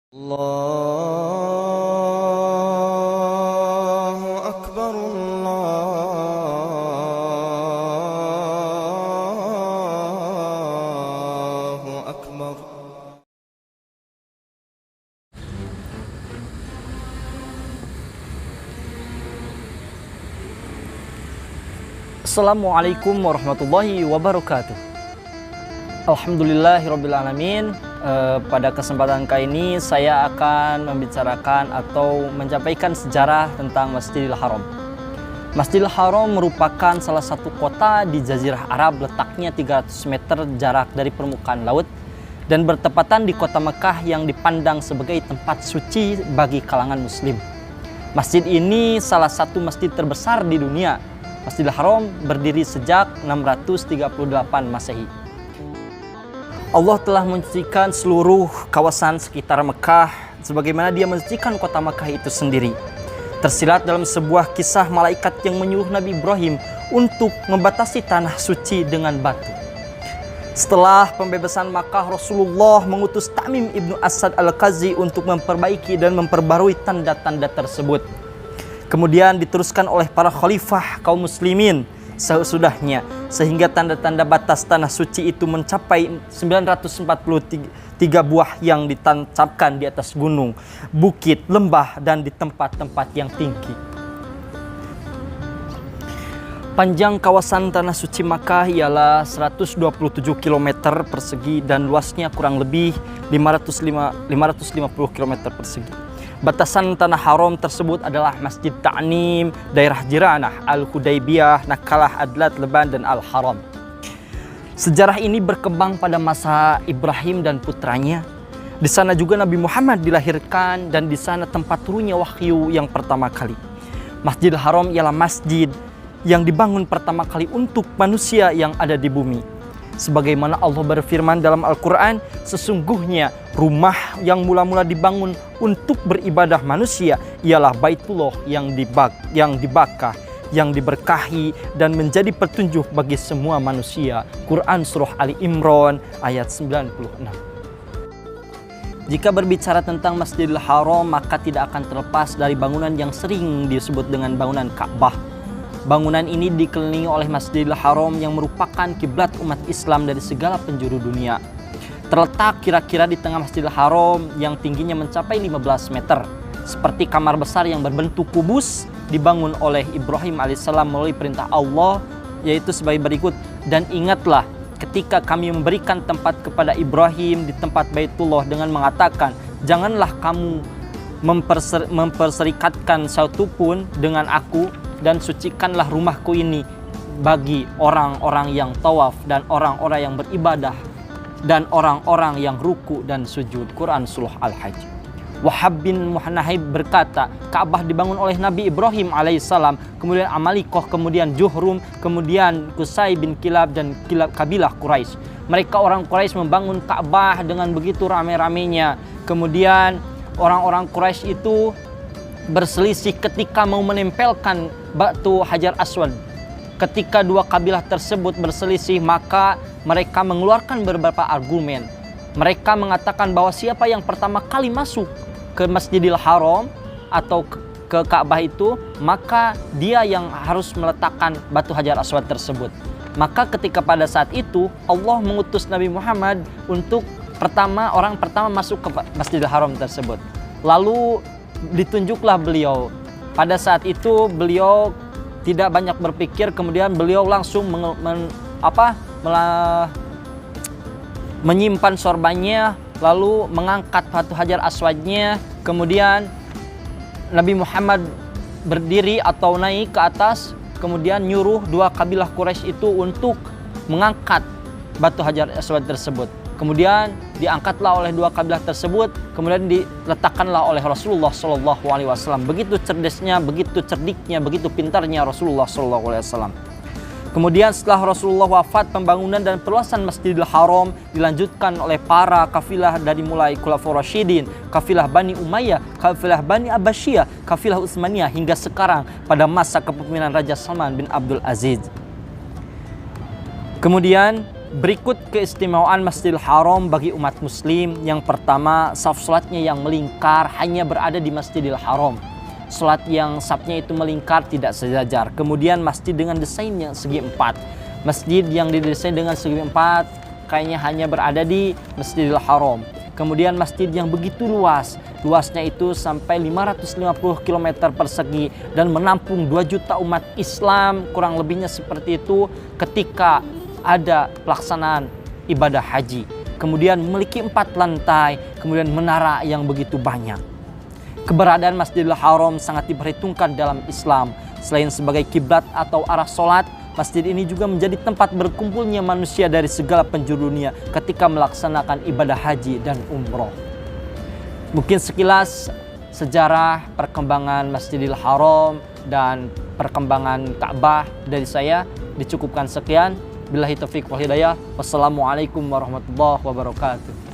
Allahu Akbar, Allahu Akbar. Assalamualaikum warahmatullahi wabarakatuh. Alhamdulillahirrabbilalamin. Pada kesempatan kali ini saya akan membicarakan atau menyampaikan sejarah tentang Masjidil Haram. Masjidil Haram merupakan salah satu kota di Jazirah Arab, letaknya 300 meter jarak dari permukaan laut dan bertepatan di kota Mekah yang dipandang sebagai tempat suci bagi kalangan muslim. Masjid ini salah satu masjid terbesar di dunia. Masjidil Haram berdiri sejak 638 Masehi. Allah telah mensucikan seluruh kawasan sekitar Mekah sebagaimana Dia mensucikan kota Mekah itu sendiri. Tersirat dalam sebuah kisah malaikat yang menyuruh Nabi Ibrahim untuk membatasi tanah suci dengan batu. Setelah pembebasan Makkah, Rasulullah mengutus Tamim ibnu Asad al-Qazi untuk memperbaiki dan memperbarui tanda-tanda tersebut. Kemudian diteruskan oleh para khalifah kaum muslimin sesudahnya, sehingga tanda-tanda batas tanah suci itu mencapai 943 buah yang ditancapkan di atas gunung, bukit, lembah, dan di tempat-tempat yang tinggi. Panjang kawasan tanah suci Makkah ialah 127 km persegi dan luasnya kurang lebih 550 km persegi. Batasan tanah haram tersebut adalah Masjid Ta'nim, daerah Jiranah, Al-Hudaybiyah, Nakalah, Adlat, Leban, dan Al-Haram. Sejarah ini berkembang pada masa Ibrahim dan putranya. Di sana juga Nabi Muhammad dilahirkan dan di sana tempat turunnya wahyu yang pertama kali. Masjidil Haram ialah masjid yang dibangun pertama kali untuk manusia yang ada di bumi. Sebagaimana Allah berfirman dalam Al-Quran, sesungguhnya rumah yang mula-mula dibangun untuk beribadah manusia ialah Baitullah yang dibakah, yang diberkahi dan menjadi petunjuk bagi semua manusia. Quran Surah Ali Imran ayat 96. Jika berbicara tentang Masjidil Haram, maka tidak akan terlepas dari bangunan yang sering disebut dengan bangunan Ka'bah. Bangunan ini dikelilingi oleh Masjidil Haram yang merupakan kiblat umat Islam dari segala penjuru dunia. Terletak kira-kira di tengah Masjidil Haram yang tingginya mencapai 15 meter. Seperti kamar besar yang berbentuk kubus dibangun oleh Ibrahim alaihissalam melalui perintah Allah, yaitu sebagai berikut. Dan ingatlah ketika kami memberikan tempat kepada Ibrahim di tempat Baitullah dengan mengatakan, janganlah kamu memperserikatkan satu pun dengan aku, dan sucikanlah rumahku ini bagi orang-orang yang tawaf dan orang-orang yang beribadah dan orang-orang yang ruku dan sujud. Quran Surah Al-Hajj. Wahab bin Muhanahib berkata, Ka'bah dibangun oleh Nabi Ibrahim alaihissalam, kemudian Amalikoh, kemudian Juhrum, kemudian Qusay bin Kilab dan kabilah Quraisy. Mereka orang Quraisy membangun Ka'bah dengan begitu rame-ramenya. Kemudian orang-orang Quraisy itu berselisih ketika mau menempelkan batu Hajar Aswad. Ketika dua kabilah tersebut berselisih, maka mereka mengeluarkan beberapa argumen. Mereka mengatakan bahwa siapa yang pertama kali masuk ke Masjidil Haram atau ke Ka'bah itu, maka dia yang harus meletakkan batu Hajar Aswad tersebut. Maka ketika pada saat itu Allah mengutus Nabi Muhammad untuk orang pertama masuk ke Masjidil Haram tersebut. Lalu ditunjuklah beliau. Pada saat itu beliau tidak banyak berpikir, kemudian beliau langsung menyimpan sorbannya, lalu mengangkat batu Hajar Aswadnya. Kemudian Nabi Muhammad berdiri atau naik ke atas, kemudian nyuruh dua kabilah Quraisy itu untuk mengangkat batu Hajar Aswad tersebut. Kemudian diangkatlah oleh dua kabilah tersebut, kemudian diletakkanlah oleh Rasulullah SAW. Begitu cerdasnya, begitu cerdiknya, begitu pintarnya Rasulullah SAW. Kemudian setelah Rasulullah wafat, pembangunan dan perluasan Masjidil Haram dilanjutkan oleh para kafilah dari mulai Khulafaur Rasyidin, kafilah Bani Umayyah, kafilah Bani Abbasiyah, kafilah Utsmaniyah, hingga sekarang pada masa kepemimpinan Raja Salman bin Abdul Aziz. Kemudian Berikut keistimewaan Masjidil Haram bagi umat muslim. Yang pertama, saf salatnya yang melingkar hanya berada di Masjidil Haram. Salat yang safnya itu melingkar, tidak sejajar. Kemudian masjid dengan desain yang segi empat. Masjid yang didesain dengan segi empat kayaknya hanya berada di Masjidil Haram. Kemudian masjid yang begitu luas. Luasnya itu sampai 550 km persegi dan menampung 2 juta umat Islam, kurang lebihnya seperti itu ketika ada pelaksanaan ibadah haji. Kemudian memiliki 4 lantai, kemudian menara yang begitu banyak. Keberadaan Masjidil Haram sangat diperhitungkan dalam Islam. Selain sebagai kiblat atau arah solat, masjid ini juga menjadi tempat berkumpulnya manusia dari segala penjuru dunia ketika melaksanakan ibadah haji dan umroh. Mungkin sekilas sejarah perkembangan Masjidil Haram dan perkembangan Ka'bah dari saya. Dicukupkan sekian. Billahi taufiq wal hidayah. Wassalamualaikum warahmatullahi wabarakatuh.